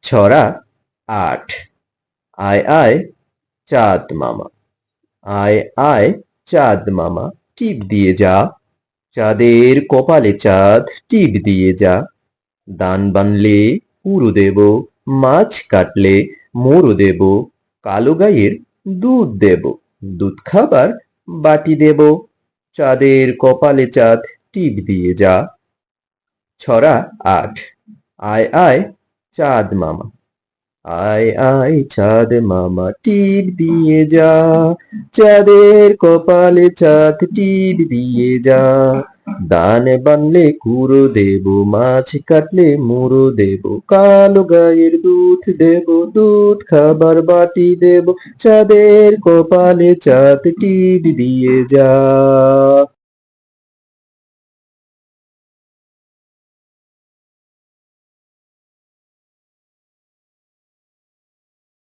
ছড়া ৮। আয় আয় চাঁদ মামা, আয় আয় চাঁদ মামা, টিপ দিয়ে যা, চাঁদের কপালে চাঁদ টিপ দিয়ে যা। দান বানলে পুরো দেব, মাছ কাটলে মোরও দেব, কালো গাইয়ের দুধ দেব, দুধ খাবার বাটি দেব, চাঁদের কপালে চাঁদ টিপ দিয়ে যা। ছড়া ৮। আয় আয় চাঁদ মামা, আয় আয় চাঁদ মামা, টিপ দিয়ে যা, চাঁদের কপালে চাঁদ টিপ দিয়ে যা। দান বানলে কুড়ো দেব, মাছ কাটলে মুড়ো দেব, কালো গায়ের দুধ দেব, দুধ খাবার বাটি দেব, চাঁদের কপালে চাঁদ টিপ দিয়ে যা।